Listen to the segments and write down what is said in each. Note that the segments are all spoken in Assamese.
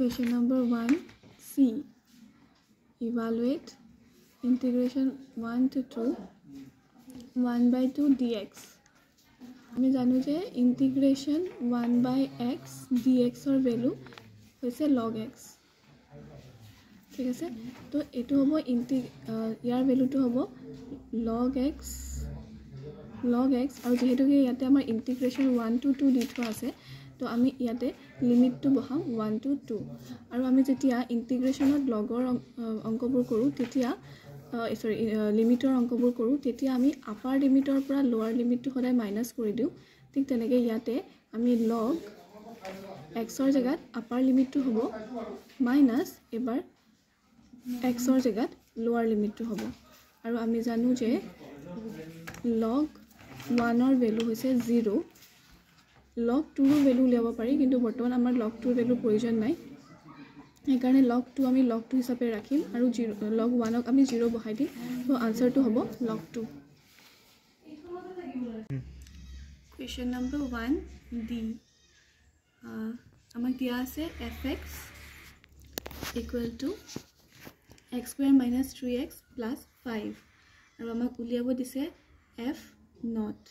Question number 1C. Evaluate integration 1 to 2 1 by 2 dx. আমি জানো যে integration 1 by x dx or value হৈছে log x. ঠিক আছে, তো এটো হ'ব ইয়াৰ ভ্যালুটো হ'ব log x আৰু যেহেতু কি ইয়াতে আমাৰ integration 1 to 2 দি থোৱা আছে, তো আমি ইয়াতে লিমিটটো বহাম 1 to 2 আৰু আমি যেতিয়া ইন্টিগ্ৰেশনত লগৰ অংকবোৰ কৰো তেতিয়া লিমিটৰ অংকবোৰ কৰো তেতিয়া আমি আপাৰ লিমিটৰ পৰা লোৱাৰ লিমিটটো সদায় মাইনাস কৰি দিও। ঠিক তেনেকৈ ইয়াতে আমি log x ৰ জায়গাত আপাৰ লিমিটটো হ'ব মাইনাস এবাৰ x ৰ জায়গাত লোৱাৰ লিমিটটো হ'ব আৰু আমি জানো যে log 1 ৰ ভ্যালু হৈছে 0, log 2 ৰ ভ্যালু উলিয়াব পাৰি কিন্তু বৰ্তমান আমাৰ log 2 ৰ ভ্যালু প্ৰয়োজন নাই, সেইকাৰণে log 2 আমি log 2 হিচাপে ৰাখিম আৰু log 1 ক আমি 0 বহাই দিম। তো আনসাৰটো হ'ব log 2। Question number 1D. আমাক দিয়া আছে fx equal to x square minus 3x plus 5 আৰু আমাক উলিয়াব দিছে f naught।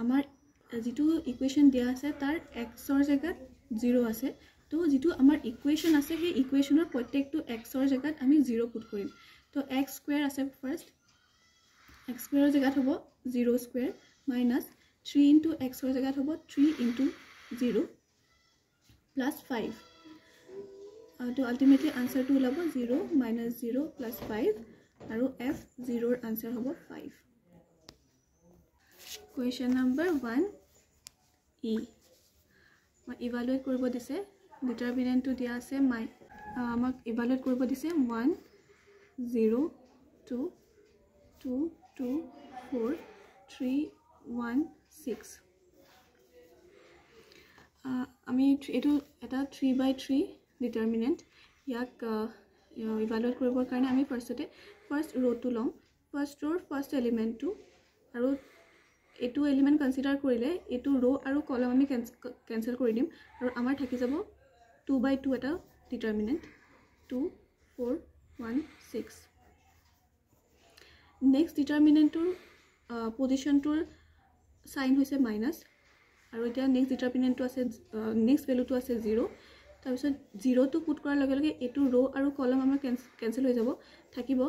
আমাৰ যেটো ইকুৱেশ্যন দিয়া আছে তাৰ x ৰ জায়গাত 0 আছে, তো যেটো আমাৰ ইকুৱেশ্যন আছে সেই ইকুৱেশ্যনৰ প্ৰত্যেকটো x ৰ জায়গাত আমি 0 পুট কৰিম। তো x স্কয়াৰ আছে ফাৰ্স্ট, x স্কয়াৰৰ জায়গাত হ'ব 0 স্কয়াৰ minus 3 into x ৰ জায়গাত হ'ব 3 into 0 plus 5। তো আলটিমেটলি আনসাৰটো ওলাব 0 minus 0 plus 5 আৰু f 0 ৰ আনসাৰ হ'ব 5। Question number 1E. ইভালুয়েট কৰিব দিছে, ডিটাৰমিনেন্টটো দিয়া আছে আমাক ইভালুয়েট কৰিব দিছে 1 0 2 2 2 4 3 1 6। আমি এটো এটা 3 by 3 ডিটাৰমিনেন্ট, ইয়াক ইভালুয়েট কৰিবৰ কাৰণে আমি ফাৰ্স্ট ৰোটো লম, ফাৰ্স্ট ৰোৰ ফাৰ্স্ট এলিমেন্টটো আৰু এটো এলিমেন্ট কনসিডাৰ কৰিলে এটো ৰো আৰু কলম আমি ক্যান্সেল কৰি দিম আৰু আমাৰ থাকি যাব 2 by 2 এটা ডিটাৰমিনেন্ট 2 4 1 6। নেক্সট ডিটাৰমিনেন্টৰ পজিশনটোৰ সাইন হৈছে মাইনাস আৰু এতিয়া নেক্সট ডিটাৰমিনেন্টটো আছে নেক্সট ভ্যালুটো আছে 0। তাৰ পিছত 0 টো পুট কৰাৰ লগে লগে এটো ৰো আৰু কলম আমাৰ ক্যান্সেল হৈ যাব, থাকিব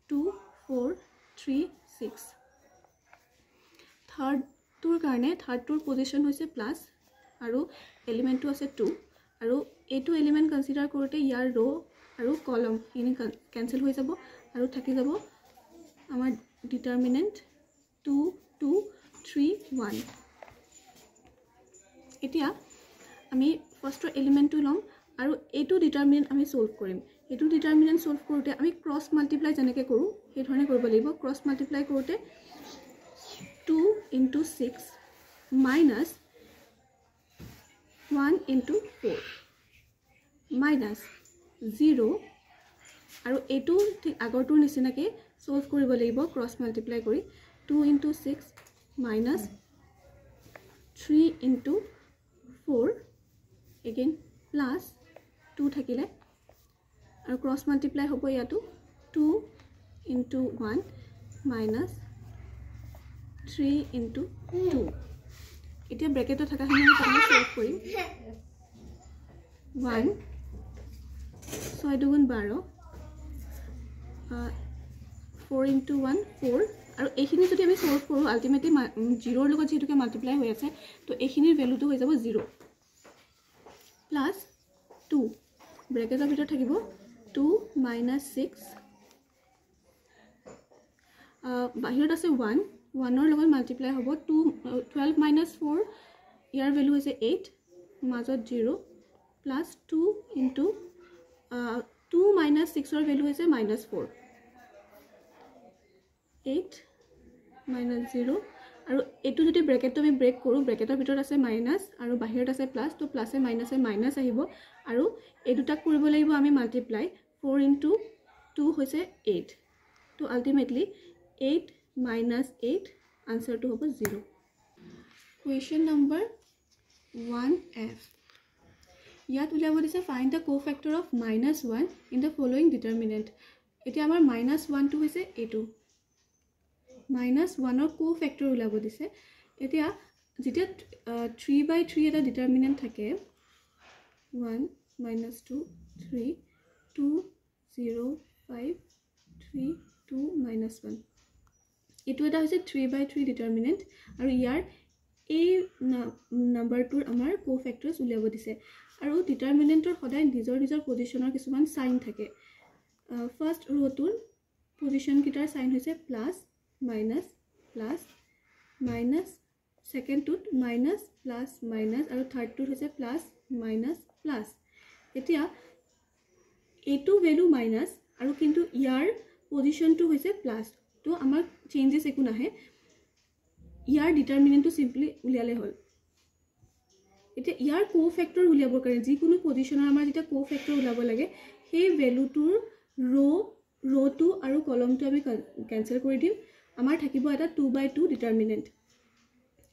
2 4 3 6। থাৰ্ড টুৰ কাৰণে থাৰ্ড টুৰ পজিশন হৈছে প্লাস আৰু এলিমেন্টটো আছে 2 আৰু এটো এলিমেন্ট কনসিডাৰ কৰোতে ইয়াৰ ৰো আৰু কলম ইনি ক্যান্সেল হৈ যাব আৰু থাকি যাব আমাৰ ডিটাৰমিনেন্ট 2 2 3 1। এতিয়া আমি ফাৰ্স্ট এলিমেন্টটো লম আৰু এটো ডিটাৰমিনেন্ট আমি সলভ কৰিম। এটো ডিটাৰমিনেন্ট সলভ কৰোতে আমি ক্ৰস মাল্টিপ্লাই যেনেকৈ কৰো সেই ধৰণে কৰিব লাগিব। ক্ৰস মাল্টিপ্লাই কৰোতে 2 into 6 minus 1 into 4 minus 0 আৰু এটো ঠিক আগৰটোৰ নিচিনাকৈ সলভ কৰিব লাগিব ক্ৰস মাল্টিপ্লাই কৰি 2 into 6 minus 3 into 4 again plus 2 থাকিলে আৰু ক্ৰস মাল্টিপ্লাই হ'ব ইয়াটো 2 into 1 minus 3 into 2। এতিয়া ব্র্যাকেটত থাকা খিনি আমি সলভ কৰিম 1 6 দুগুণ 12 4 into 1 4 আৰু এইখিনি যদি আমি সলভ কৰো আলটিমেটলি 0 ৰ লগত যেটোকে মাল্টিপ্লাই হৈ আছে তো এইখিনিৰ ভ্যালুটো হৈ যাব 0 প্লাস 2 ব্ৰ্যাকেটৰ ভিতৰত থাকিব 2 minus 6 বাহিৰত আছে 1 1 ৰ লগত মাল্টিপ্লাই হ'ব 12 minus 4 ইয়াৰ ভ্যালু হৈছে 8 মাজত 0 plus 2 into 2 minus 6 ৰ ভ্যালু হৈছে -4 8 minus 0 আৰু এটো যদি ব্ৰ্যাকেটটো আমি ব্ৰেক কৰো ব্ৰ্যাকেটৰ ভিতৰত আছে মাইনাস আৰু বাহিৰত আছে প্লাস, তো প্লাসে মাইনাসে মাইনাস আহিব আৰু এই দুটাক কৰিব লাগিব আমি মাল্টিপ্লাই 4 into 2 হৈছে 8। তো ultimately 8 minus 8 answer to hobo 0. Question number 1F. ইয়াত উলিয়াব দিছে find the cofactor of -1 in the following determinant এতিয়া আমাৰ -1টো হৈছে এইটো -1ৰ কোফেক্টৰ উলিয়াব দিছে এতিয়া যেতিয়া 3/3 এটা ডিটাৰমিনেণ্ট থাকে 1 -2 3 2 0 5 3 2 -1 এইটো এটা হৈছে 3/3 ডিটাৰমিনেণ্ট আৰু ইয়াৰ এই নাম্বাৰটোৰ আমাৰ কোফেক্টৰছ উলিয়াব দিছে আৰু ডিটাৰমিনেণ্টৰ সদায় নিজৰ নিজৰ পজিশ্যনৰ কিছুমান সাইন থাকে ফাৰ্ষ্ট ৰ'টোৰ পজিশ্যন কিটাৰ সাইন হৈছে প্লাছ মাইনাছ প্লাছ মাইনাছ সেকেন্ডটোত মাইনাছ প্লাছ মাইনাছ আৰু থাৰ্ডটোত হৈছে প্লাছ মাইনাছ প্লাছ এতিয়া এইটো ভ্যালু মাইনাছ আৰু কিন্তু ইয়াৰ পজিশ্যনটো হৈছে প্লাছ তো আমাৰ চেঞ্জেছ একো নাহে ইয়াৰ ডিটাৰমিনেণ্টটো সিম্পলি উলিয়ালে হ'ল এতিয়া ইয়াৰ কোফেক্টৰ উলিয়াবৰ কাৰণে যিকোনো পজিশ্যনৰ আমাৰ যেতিয়া কোফেক্টৰ উলাব লাগে সেই ভ্যালুটোৰ ৰ'টো আৰু কলমটো আমি কেনসেল কৰি দিম আমাৰ থাকিব এটা 2/2 ডিটাৰমিনেণ্ট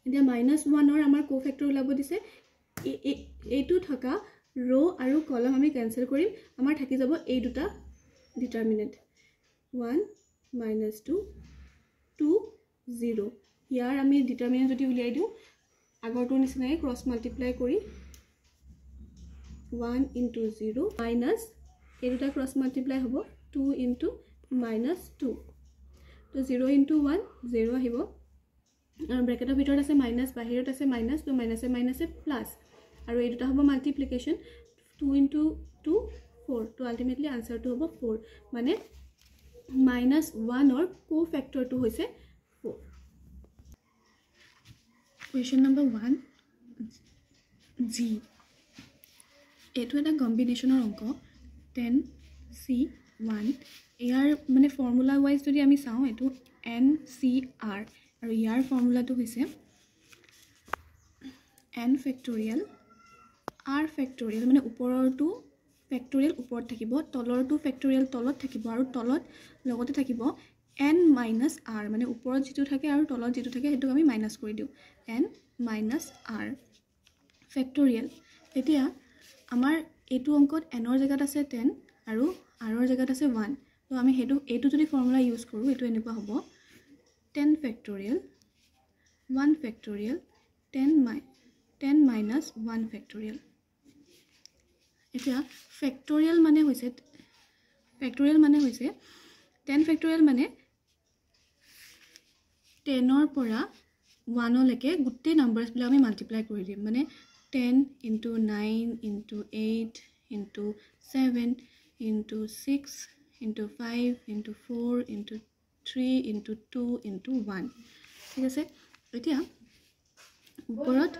এতিয়া -1ৰ আমাৰ কোফেক্টৰ উলাব দিছে এইটো থকা ৰ আৰু কলম আমি কেনসেল কৰিম আমাৰ থাকি যাব এই দুটা ডিটাৰমিনেণ্ট 1 -2 2 0 ইয়াৰ আমি ডিটাৰমিনেণ্ট যদি উলিয়াই দিওঁ আগৰটোৰ নিচিনাই ক্ৰছ মাল্টিপ্লাই কৰি 1 * 0 মাইনাছ এই দুটা ক্ৰছ মাল্টিপ্লাই হ'ব 2 * -2 তো 0 * 1 0 আহিব আৰু ব্ৰেকেটৰ ভিতৰত আছে মাইনাছ বাহিৰত আছে মাইনাছ তো মাইনাছে মাইনাছে প্লাছ আৰু এই দুটা হ'ব মাল্টিপ্লিকেশ্যন 2 * 2 4 তো আলটিমেটলি আনসাৰটো হ'ব 4 মানে -1ৰ কোফেক্টৰটো হৈছে 4 Question number 1 G এইটো এটা কম্বিনেশ্যনৰ অংক 10C1 ইয়াৰ মানে ফৰ্মুলা ওয়াইজ যদি আমি চাওঁ এইটো NCR আৰু ইয়াৰ ফৰ্মুলাটো হৈছে n ফেক্টৰিয়েল r ফেক্টৰিয়েল মানে ওপৰৰটো ফেক্টৰিয়েল ওপৰত থাকিব তলৰটো ফেক্টৰিয়েল তলত থাকিব আৰু তলত লগতে থাকিব n - r মানে ওপৰত যেটো থাকে আৰু তলত যেটো থাকে হেতু আমি মাইনাস কৰি দিও n - r ফেক্টৰিয়েল এতিয়া আমাৰ এটো অংকত n ৰ জায়গাত আছে 10 আৰু r ৰ জায়গাত আছে 1 তো আমি এটো যদি ফৰ্মুলা ইউজ কৰো এটো এনেকুৱা হ'ব 10 ফেক্টৰিয়েল 1 ফেক্টৰিয়েল 10 minus 1 ফেক্টৰিয়েল এতিয়া ফেক্টৰিয়েল মানে হৈছে 10 ফেক্টৰিয়েল মানে 10 ৰ পৰা 1 লৈকে গুটেই নাম্বাৰছ বিলাক আমি মাল্টিপ্লাই কৰি দিম মানে 10 * 9 * 8 * 7 * 6 * 5 * 4 * 3 * 2 * 1 ঠিক আছে এতিয়া ওপৰত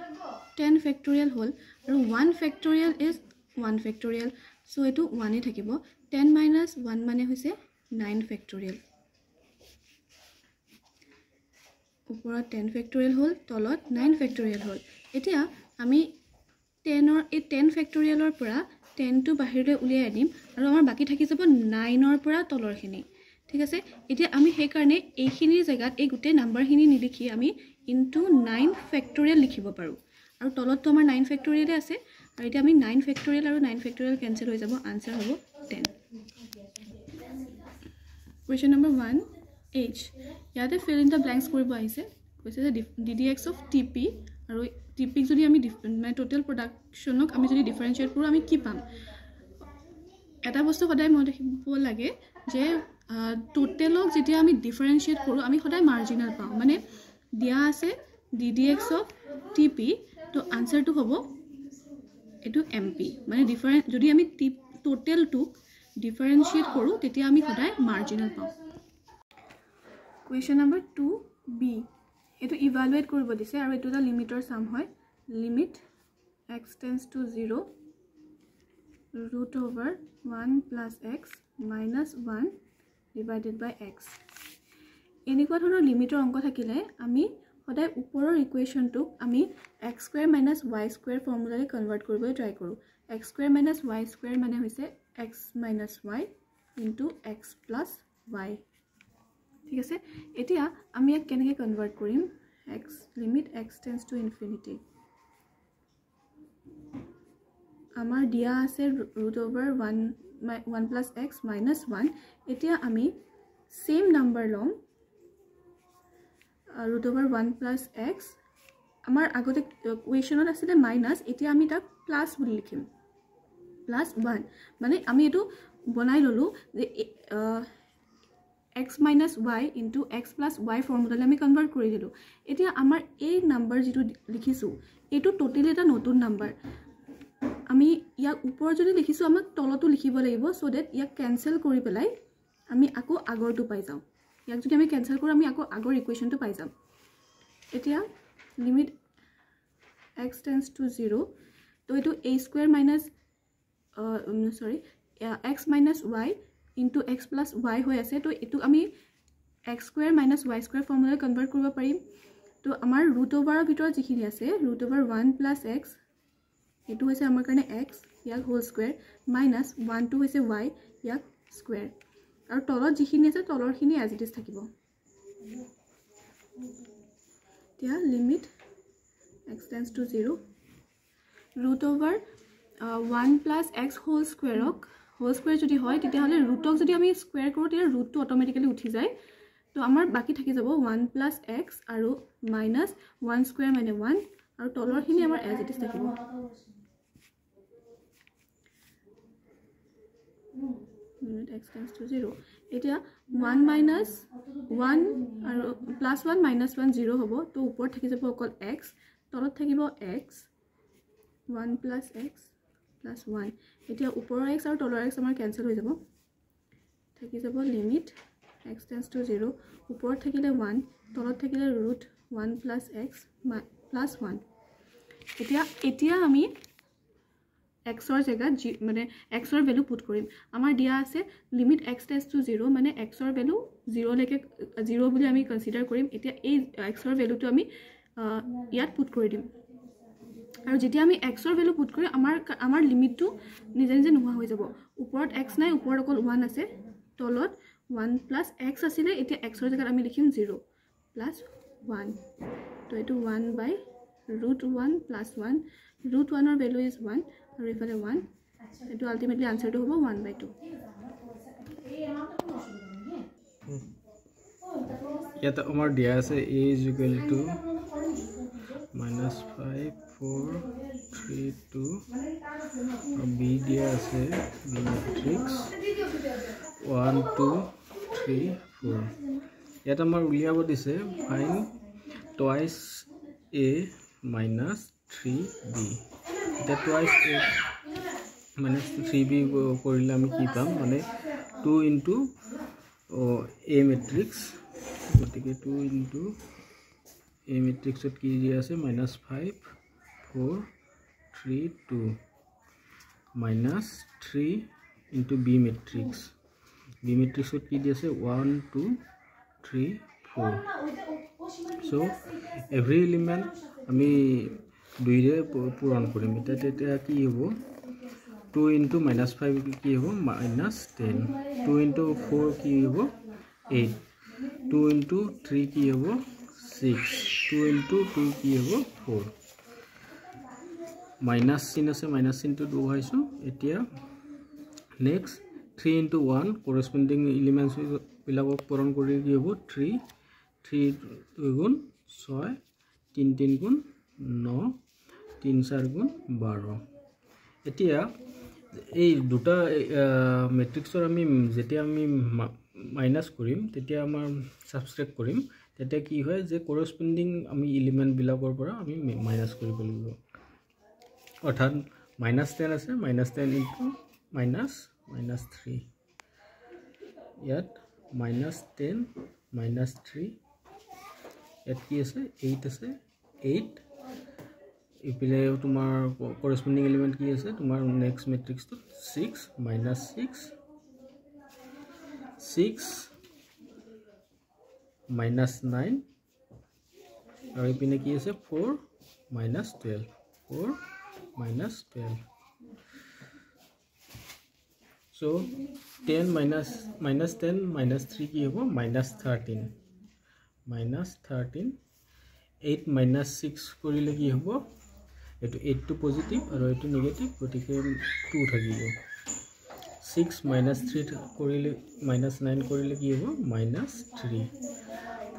10 ফেক্টৰিয়েল হ'ল আৰু 1 ফেক্টৰিয়েল ইজ 1 ফেক্টৰিয়েল সো এটো 1 এ থাকিব 10 - 1 মানে হৈছে 9 ফেক্টৰিয়েল ওপৰত 10 ফেক্টৰিয়েল হ'ল তলত 9 ফেক্টৰিয়েল হ'ল এতিয়া আমি 10 ৰ এই 10 ফেক্টৰিয়েলৰ পৰা 10 টো বাহিৰলৈ উলিয়াই আনিম আৰু আমাৰ বাকি থাকি যাব 9 ৰ পৰা তলৰখিনি ঠিক আছে এতিয়া আমি সেই কাৰণে এইখিনিৰ জায়গাত এই গুটেই নাম্বাৰখিনি নিলিখি আমি ইনটু 9 ফেক্টৰিয়েল লিখিব পাৰো আৰু তলত তো আমাৰ 9 ফেক্টৰিয়েল আছে আৰু এতিয়া আমি 9 ফেক্টৰিয়েল আৰু 9 ফেক্টৰিয়েল কেনসেল হৈ যাব আনসাৰ হ'ব 10 Question number 1 H ইয়াতে fill in the blanks কৰিব আহিছে কৈছে যে ddx of tp আৰু tp যদি আমি মানে টোটাল প্ৰডাকশনক আমি যদি ডিফাৰেন্সিয়েট কৰো আমি কি পাম এটা বস্তু সদায় মই দেখিব লাগে যে টোটালক যেতিয়া আমি ডিফাৰেন্সিয়েট কৰো আমি সদায় মাৰ্জিনাল পাওঁ মানে দিয়া আছে ddx of tp তো আনসাৰটো হ'ব এটো mp মানে ডিফাৰেন্স যদি আমি টোটালটো ডিফাৰেন্সিয়েট কৰো তেতিয়া আমি সদায় মাৰ্জিনাল পাওঁ Question number 2b এটো ইভালুয়েট কৰিব দিছে আৰু এটো এটা লিমিটৰ সাম হয় limit x tends to 0 √1 plus x minus 1 divided by x এনেকুৱা ধৰণৰ লিমিটৰ অংক থাকিলে আমি সদায় ওপৰৰ ইকুৱেচনটো আমি x² - y² ফৰ্মুলাৰে কনভাৰ্ট কৰিবলৈ ট্ৰাই কৰো x² - y² মানে হৈছে x - y into x plus y ঠিক আছে এতিয়া আমি এক কেনেকৈ কনভাৰ্ট কৰিম x limit x tends to infinity আমাৰ দিয়া আছে √1 plus x minus 1 এতিয়া আমি সেম নাম্বাৰ লম √1 plus x আমাৰ আগতে ইকুৱেশ্যনত আছিল মাইনাস এতিয়া আমি তাক প্লাস বুলি লিখিম প্লাস 1 মানে আমি এটো বনাই ললো যে x minus y into x plus y ফৰ্মুলালে আমি কনভাৰ্ট কৰি দিলো এতিয়া আমাৰ এই নাম্বাৰ যেটো লিখিছো এটো টোটালি এটা নতুন নাম্বাৰ আমি ইয়াক ওপৰ যদি লিখিছো আমাক তলতো লিখিব লাগিব সো দ্যাট ইয়াক ক্যান্সেল কৰি পেলাই আমি আকৌ আগৰটো পাই যাও ইয়াক যদি আমি ক্যান্সেল কৰো আমি আকৌ আগৰ ইকুৱেশ্যনটো পাই যাম এতিয়া লিমিট x tends to 0 তো এটো a square minus x minus y into x plus y হৈ আছে তো এটো আমি x square minus y square formula convert কৰিব পাৰিম তো আমাৰ √over ভিতৰত যিখিনি আছে √1 plus x এটো হৈছে আমাৰ কাৰণে x ইয়াক হোল স্কয়াৰ মাইনাস 1 টো হৈছে y ইয়াক স্কয়াৰ আৰু তলত যিখিনি আছে তলৰখিনি as it is থাকিব এতিয়া limit x tends to 0 √1 plus x whole square যদি হয় তেতিয়া হলে ৰুটক যদি আমি স্কয়াৰ কৰো তেতিয়া ৰুটটো অটোমেটিক্যালি উঠি যায় তো আমাৰ বাকি থাকি যাব 1 plus x আৰু minus 1 square মানে 1 আৰু তলৰখিনি আমাৰ as it is থাকিব limit x tends to 0 এতিয়া 1 minus 1 আৰু plus 1 minus 1 0 হ'ব তো ওপৰত থাকি যাব অকল x তলত থাকিব x 1 plus x plus 1 এতিয়া ওপৰৰ x আৰু তলৰ x আমাৰ ক্যান্সেল হৈ যাব থাকি যাব লিমিট x tends to 0 ওপৰত থাকিলে 1 তলত থাকিলে √1 plus x plus 1 এতিয়া আমি x ৰ জায়গাত মানে x ৰ ভ্যালু পুট কৰিম আমাৰ দিয়া আছে লিমিট x tends to 0 মানে x ৰ ভ্যালু 0 লৈকে 0 বুলি আমি কনসিডাৰ কৰিম এতিয়া এই x ৰ ভ্যালুটো আমি ইয়াত পুট কৰি দিম আৰু যেতিয়া আমি x ৰ ভ্যালু পুট কৰি আমাৰ লিমিটটো নিজে নিজে নোহোৱা হৈ যাব ওপৰত x নাই ওপৰত অকল 1 আছে তলত 1 plus x আছিল এতিয়া x ৰ জায়গাত আমি লিখিম 0 plus 1 তো এটো 1 by √1 plus 1 √1 ৰ ভ্যালু ইজ 1 আৰু ইফালে 1 এটো আলটিমেটলি আনসাৰটো হ'ব 1/2 ইয়াত আমাৰ দিয়া আছে a is equal to minus 5 4 3 2 আৰু b দিয়া আছে matrix 1 2 3 4 ইয়াত আমাৰ উলিয়াব দিছে find twice a minus 3b এটা twice a minus 3b কৰিলে আমি কি পাম মানে 2 into a matrix গতিকে 2 into a matrix ত কি দিয়া আছে minus 5 4 3 2 minus 3 into b matrix ত কি দিয়া আছে 1 2 3 4 so every element আমি দুইৰে পূৰণ কৰিম এটা কি হ'ব 2 into minus 5 কি হ'ব minus 10 2 into 4 কি হ'ব 8 2 into 3 কি হ'ব 6 2 into 2 কি হ'ব 4 minus চিন আছে minus চিনটো দু হৈছো এতিয়া next 3 into 1 corresponding elements বিলাকক পূৰণ কৰি কি হ'ব 3 3 গুণ 6 3 3 গুণ 9 3 4 গুণ 12 এতিয়া এই দুটা ম্যাট্ৰিক্সৰ আমি যেতিয়া আমি মাইনাস কৰিম তেতিয়া আমাৰ সাবট্ৰেক্ট কৰিম তেতিয়া কি হয় যে কৰেসপন্ডিং আমি এলিমেন্ট বিলাকৰ পৰা আমি মাইনাস কৰিব লাগিব অৰ্থাৎ -10 আছে -10 into -3 ইয়াত -10 -3 ইয়াত কি আছে 8 আছে 8 ইপিলে তোমাৰ কৰেসপন্ডিং এলিমেন্ট কি আছে তোমাৰ নেক্সট ম্যাট্ৰিক্স তো 6 -6 6 -9 আৰু ইপিনে কি আছে 4 -12 4 -12 so 10 -10 -3 কি হ'ব -13 -13 8 -6 কৰিলে কি হ'ব এইটো 8 টো পজিটিভ আৰু এইটো নেগেটিভ গতিকে 2 থাকিব 6 minus 3 কৰিলে minus 9 কৰিলে কি হ'ব minus 3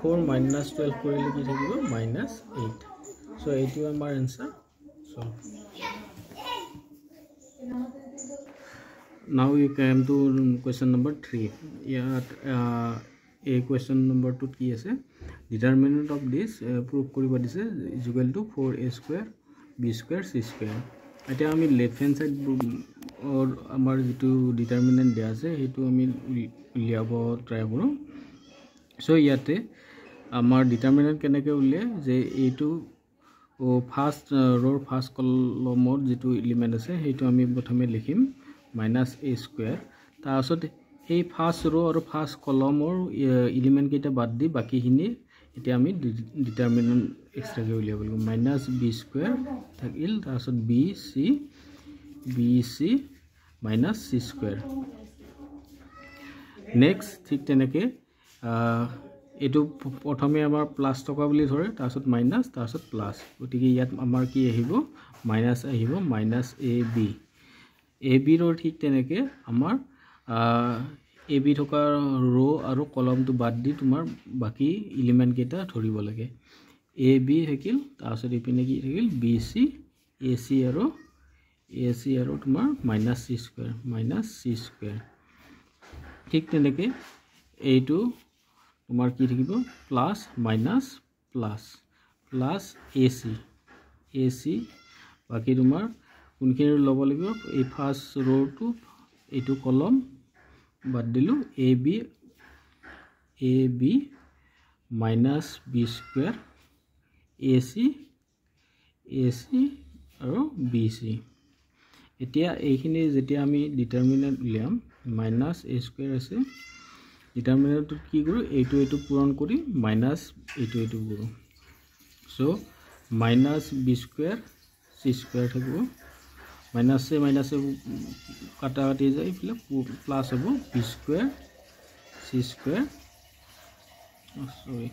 4 minus 12 কৰিলে কি থাকিব minus 8 so এইটো আমাৰ answer so now you come to question number 3 yet a question number 2 কি আছে determinant of this proof কৰিব দিছে is equal to 4a square b square c square এটা আমি লেফট হ্যান্ড সাইড और আমাৰ যেটো ডিটাৰমিনেন্ট দিয়া আছে হেতু আমি উলিয়াব ট্ৰাই কৰো সো ইয়াতে আমাৰ ডিটাৰমিনেন্ট কেনেকৈ উলিয়ায় যে এইটো ও ফাৰ্স্ট ৰোৰ ফাৰ্স্ট কলমৰ যেটো এলিমেন্ট আছে হেতু আমি প্ৰথমে লিখিম minus a square তাৰছত এই ফাৰ্স্ট ৰো আৰু ফাৰ্স্ট কলমৰ এলিমেন্ট কেইটা বাদ দি বাকিখিনি এতিয়া আমি ডিটাৰমিনেন্ট এক্সট্ৰাকে উলিয়াব লাগিব minus b square থাকিল তাৰছত bc minus c square next ঠিক তেনেকৈ এটো প্ৰথমে আমাৰ প্লাস টকা বুলি ধৰে তাৰছত মাইনাস তাৰছত প্লাস গতিকে ইয়াত আমাৰ কি আহিব মাইনাস আহিব minus ab ৰ ঠিক তেনেকৈ আমাৰ ab থকা ৰো আৰু কলমটো বাদ দি তোমাৰ বাকি এলিমেন্ট কেইটা ধৰিব লাগে ab থাকিল তাৰছত ইপিনে কি থাকিল bc ac আৰু তোমাৰ minus c square ঠিক তেনেকৈ এইটো তোমাৰ কি থাকিব প্লাস মাইনাস প্লাস ac বাকি তোমাৰ কোনখিনি ল'ব লাগিব এই ফাৰ্স্ট ৰোটো এইটো কলম বাদ দিলো ab minus b square ac আৰু bc এতিয়া এইখিনি যেতিয়া আমি ডিটাৰমিনেন্ট উলিয়াম minus a square আছে ডিটাৰমিনেন্ট কি কৰো এইটো পূৰণ কৰি মাইনাস এইটো কৰো so minus b square c square থাকিব minus a কাটা কাটি যায় ফলে প্লাস হ'ব b square c square sorry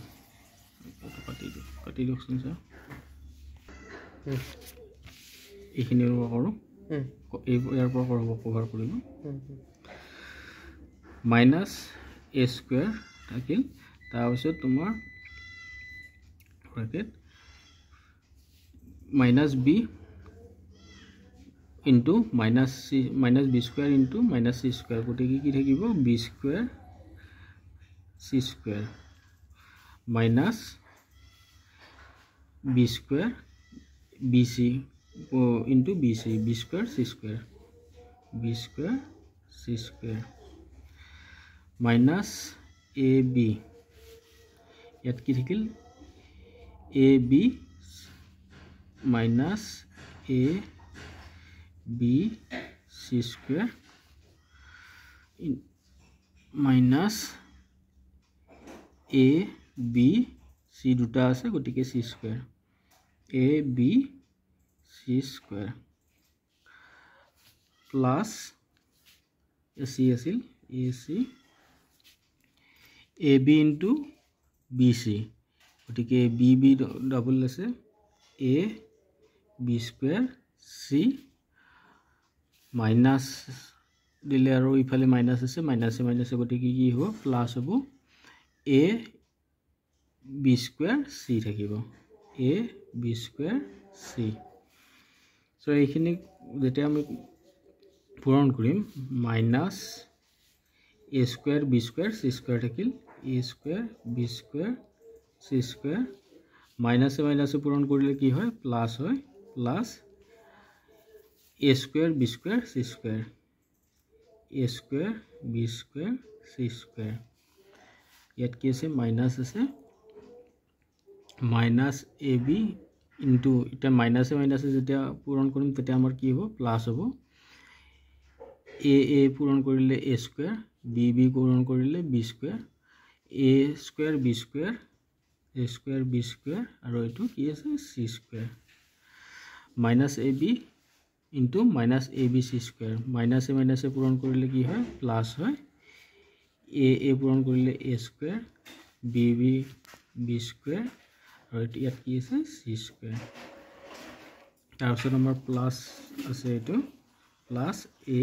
কাটি দিওকচোন স্যার এইখিনি কৰো ইয়াৰ পৰা কভাৰ কৰিব minus a square থাকিল তাৰপিছত তোমাৰ bracket minus b into minus b square into minus c square গতিকে কি থাকিব b square c square minus b square bc into bc b square c square minus ab ইয়াত কি থাকিল ab minus a b c square minus a b c দুটা আছে গতিকে c square a b c square plus ac আছিল ac ab into bc গতিকে bb ডাবল আছে a b square c minus দিলে আৰু ইফালে মাইনাস আছে মাইনাসে গতিকে কি হ'ব প্লাস হ'ব a b square c থাকিব a b square c so এইখিনি যেতিয়া আমি পূৰণ কৰিম minus a square b square c square থাকিল a square b square c square মাইনাসে পূরণ কৰিলে কি হয় প্লাস হয় plus a square b square c square c square ইয়াত কি আছে মাইনাস আছে minus ab into এটা মাইনাসে যেতিয়া পূরণ কৰিম তেতিয়া আমাৰ কি হ'ব প্লাস হ'ব a পূৰণ কৰিলে a square b পূৰণ কৰিলে b square a square b square আৰু এটো কি আছে c square minus ab into minus abc square মাইনাসে পূরণ কৰিলে কি হয় প্লাস হয় a পূৰণ কৰিলে a square b square আৰু ইয়াত কি আছে c square তাৰপিছত আমাৰ প্লাছ আছে এইটো প্লাছ এ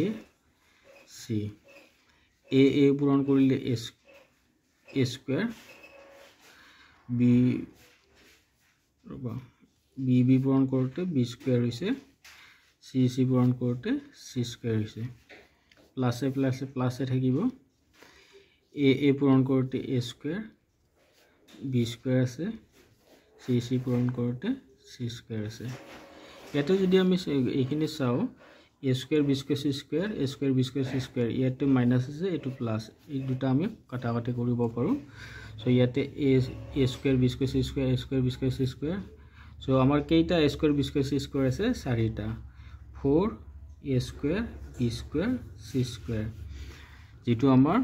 চি এ পূৰণ কৰিলে এ স্কুৱেৰ বি বি পূৰণ কৰোঁতে বি স্কুৱেৰ হৈছে চি পূৰণ কৰোঁতে চি স্কুৱেৰ হৈছে প্লাছে থাকিব এ পূৰণ কৰোঁতে এ স্কুৱেৰ বি স্কুৱেৰ আছে চি পূৰণ কৰোঁতে চি স্কুৱেৰ আছে ইয়াতে যদি আমি এইখিনি চাওঁ a square b square c square a square b square c square ইয়াতে মাইনাছ আছে এইটো প্লাছ এই দুটা আমি কাটাকাটি কৰিব পাৰোঁ চ' ইয়াতে a square b square c square a square b square c square so' আমাৰ কেইটা a square b square c square আছে 4টা 4 a square b square c square যেটো আমাৰ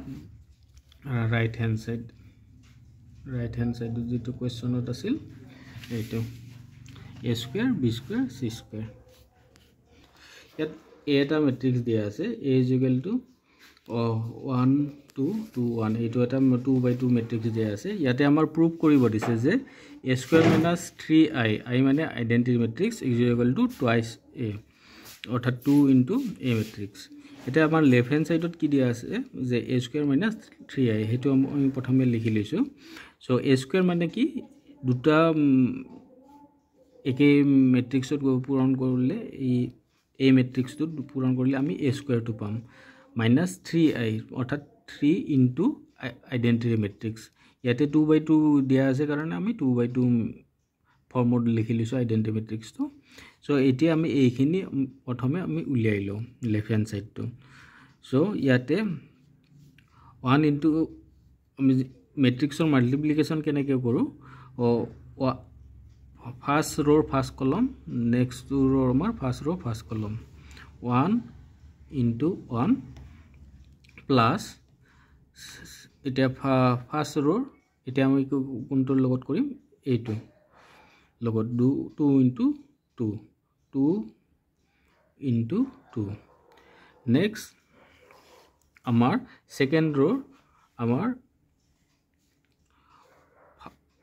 ৰাইট হেণ্ড সাইড যেটো কোৱেশ্চনত আছিল এইটো a square b square c square ইয়াত এটা মেট্ৰিক্স দিয়া আছে a = 1 2 2 1 এইটো এটা 2/2 মেট্ৰিক্স দিয়া আছে ইয়াতে আমাৰ প্ৰুভ কৰিব দিছে যে a² - 3i i মানে আইডেন্টিটি মেট্ৰিক্স = টুৱাইস a অৰ্থাৎ 2 * a মেট্ৰিক্স এটা আমাৰ লেফট হেণ্ড সাইডত কি দিয়া আছে যে a² - 3i হেতু আমি প্ৰথমে লিখি লৈছো সো a² মানে কি দুটা একে মেট্ৰিক্সত পূৰণ কৰিলে এই মেট্ৰিক্সটো পূৰণ কৰিলে আমি a² টো পাম -3i অৰ্থাৎ 3 * আইডেন্টিটি মেট্ৰিক্স ইয়াতে 2/2 দিয়া আছে কাৰণে আমি 2/2 ফৰ্মত লিখি লৈছো আইডেন্টিটি মেট্ৰিক্সটো সো এতিয়া আমি এইখিনি প্ৰথমে আমি উলিয়াই লওঁ লেফট হেণ্ড সাইডটো সো ইয়াতে 1 * আমি মেট্ৰিক্সৰ মাল্টিপ্লিকেশন কেনেকৈ কৰো ফাৰ্স্ট row ফাৰ্স্ট কলম নেক্সট row আমাৰ ফাৰ্স্ট row ফাৰ্স্ট কলম 1 * 1 প্লাস এটা ফাৰ্স্ট row এটা আমি কোনটোৰ লগত কৰিম এইটো লগত 2 * 2 2 * 2 নেক্সট আমাৰ সেকেন্ড row আমাৰ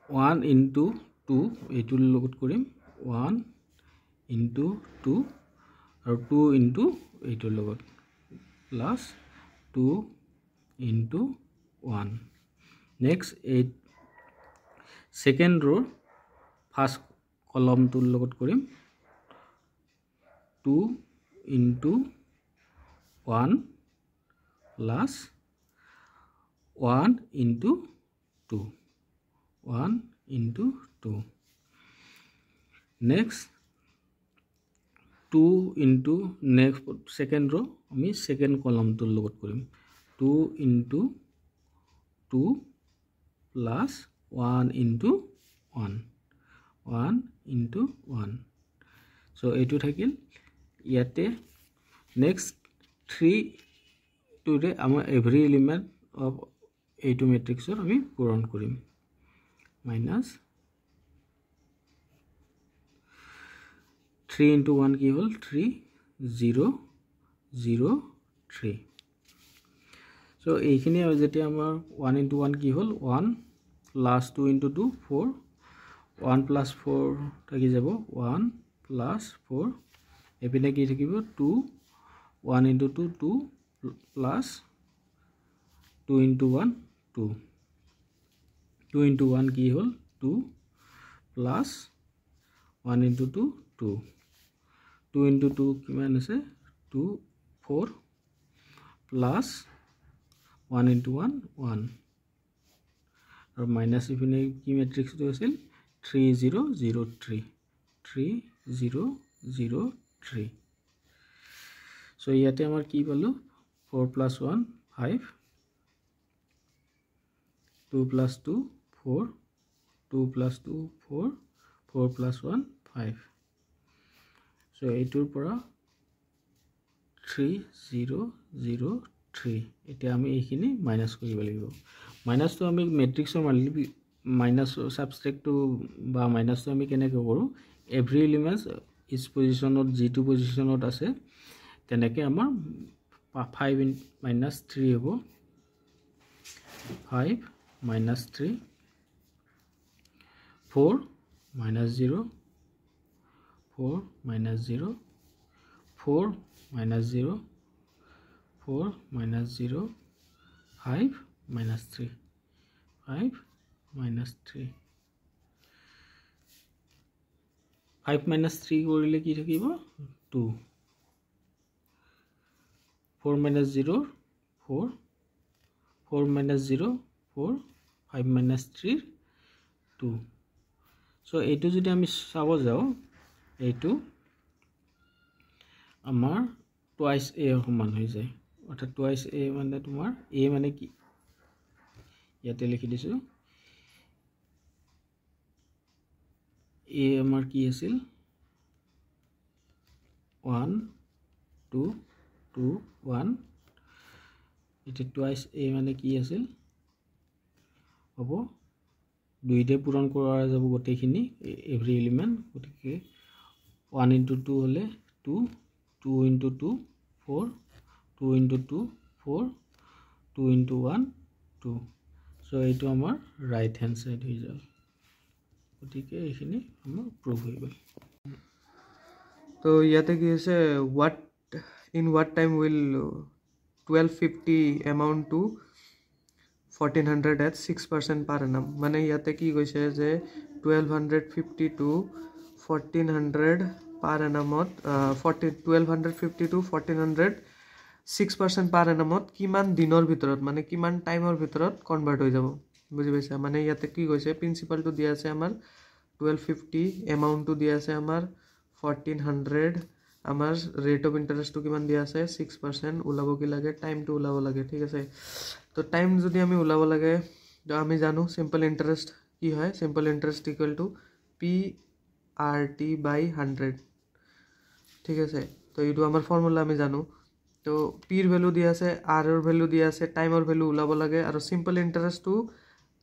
1 * 2 এইটোৰ লগত কৰিম 1 * 2 আৰু 2 * এইটোৰ লগত প্লাস 2 * 1 নেক্সট এই সেকেন্ড row ফাৰ্স্ট কলমটোৰ লগত কৰিম 2 * 1 plus 1 * 2 1 * 2 next 2 * next second row আমি second column টোৰ লগত কৰিম 2 * 2 plus 1 * 1 1 * 1 so এইটো থাকিল ইয়াতে next 3 today আমাৰ every element of এইটো মেট্ৰিক্সৰ আমি পূৰণ কৰিম minus 3 * 1 কি হ'ল 3 0 0 3 so এইখিনি যেতিয়া আমাৰ 1 * 1 কি হ'ল 1 plus 2 * 2 4 1 plus 4 থাকি যাব 1 plus 4 এপিনে কি থাকিব 2 1 * 2 2 plus 2 * 1 2 2 * 1 কি হ'ল 2 plus 1 * 2 2 2 * 2 কিমান আছে 2 4 plus 1 * 1 1 আৰু মাইনাস ইপিনে কি মেট্ৰিক্সটো আছিল 3 0 0 3 3 0 0 3 so ইয়াতে আমাৰ কি পালো 4 plus 1 5 2 plus 2 4 2 plus 2 4 4 plus 1 5 so এইটোৰ পৰা 3 0 0 3 এতিয়া আমি এইখিনি মাইনাস কৰিব লাগিব মাইনাসটো আমি মেট্ৰিক্সৰ মাইনাস সাবট্ৰেক্টটো বা মাইনাসটো আমি কেনেকৈ কৰো এভৰি এলিমেন্টস ইজ পজিশনত জিটো পজিশনত আছে তেনেকৈ আমাৰ 5 - 3 হ'ব 5 - 3 4 - 0 4 minus 0, 4 minus 0, 4 minus 0, 5 minus 3, 5 minus 3, 5 minus 3 কৰিলে কি থাকিব 2, 4 minus 0, 4, 4 minus 0, 4, 5 minus 3, 2. So এইটো যদি আমি চাব যাও এইটো আমাৰ টুৱাইস a সমান হৈ যায় অৰ্থাৎ টুৱাইস a মানে তোমাৰ a মানে কি ইয়াতে লিখি দিছো a আমাৰ কি আছিল 1 2 2 1 এটা টুৱাইস a মানে কি আছিল হ'ব দুইতে পূৰণ কৰা যাব গোটেইখিনি এভৰি এলিমেন্ট গতিকে 1 into 2 হলে 2 2 into 2 4 2 into 2 4 2 into 1 2 so এইটো আমাৰ ৰাইট হ্যান্ড সাইড হৈ যায় গতিকে এইখিনি আমাৰ প্ৰুভ হৈ গ'ল তো ইয়াতে কি হৈছে in what time will 1250 amount to 1400 at 6% per annum মানে ইয়াতে কি কৈছে যে 1250 to 1400 per annum 1250 to 1400 6% per annum কিমান দিনৰ ভিতৰত মানে কিমান টাইমৰ ভিতৰত কনভাৰ্ট হৈ যাব বুজি পাইছা মানে ইয়াতে কি কৈছে প্ৰিন্সিপাল টো দিয়া আছে আমাৰ 1250 এমাউন্ট টো দিয়া আছে আমাৰ 1400 আমাৰ ৰেট অফ ইন্টারেস্ট টো কিমান দিয়া আছে 6% উলাব কি লাগে টাইম টো উলাব লাগে ঠিক আছে তো টাইম যদি আমি উলাব লাগে তো আমি জানো সিম্পল ইন্টারেস্ট কি হয় simple interest equal to PRT by 100 ঠিক আছে তো এইটো আমাৰ ফৰ্মুলা আমি জানো তো p এৰ ভ্যালু দিয়া আছে r এৰ ভ্যালু দিয়া আছে টাইমৰ ভ্যালু উলাব লাগে আৰু সিম্পল ইন্টাৰেস্ট টো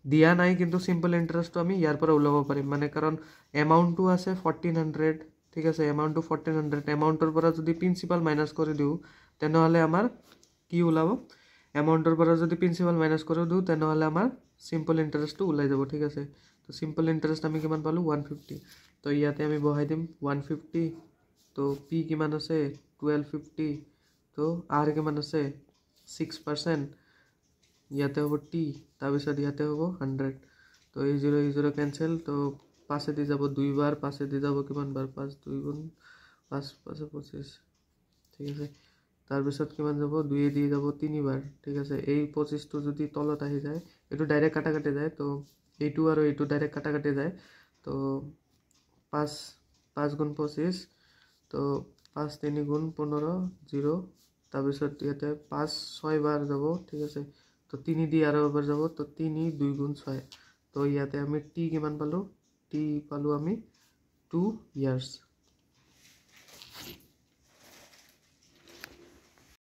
দিয়া নাই কিন্তু সিম্পল ইন্টাৰেস্ট টো আমি ইয়াৰ পৰা উলাব পাৰিম মানে কাৰণ এমাউন্ট টো আছে 1400 ঠিক আছে এমাউন্ট টো 1400 এমাউন্টৰ পৰা যদি প্ৰিন্সিপাল মাইনাস কৰি দিও তেনহলে আমাৰ কি উলাব এমাউন্টৰ পৰা যদি প্ৰিন্সিপাল মাইনাস কৰি দিও তেনহলে আমাৰ সিম্পল ইন্টারেস্ট টো উলাই যাব ঠিক আছে তো সিম্পল ইন্টারেস্ট আমি কিমান পালো 150 তো ইয়াতে আমি বহাই দিম 150 তো p কিমান আছে 1250 তো r কিমান আছে 6% ইয়াতে হ'ব t তাৰপিছত ইয়াতে হ'ব 100 তো এই 0 ক্যান্সেল তো পাশে দি যাব দুইবার পাশে দি যাব কিমান বার 5 2 গুণ 5 5 25 ঠিক আছে তাৰপিছত কিমান যাব 2 দি যাব তিনিবার ঠিক আছে এই 25 টো যদি তলত আহি যায় এটো ডাইরেক্ট কাটা কাটে যায় তো এইটো আৰু এইটো ডাইরেক্ট কাটা কাটে যায় তো 5 5 গুণ 25 তো 5 3 গুণ 15 0 তাৰপিছত ইয়াতে 5 6 বাৰ যাব ঠিক আছে তো 3 দি আৰু এবাৰ যাব তো 3 2 গুণ 6 তো ইয়াতে আমি t কিমান পালো t পালো আমি 2 ইয়ার্স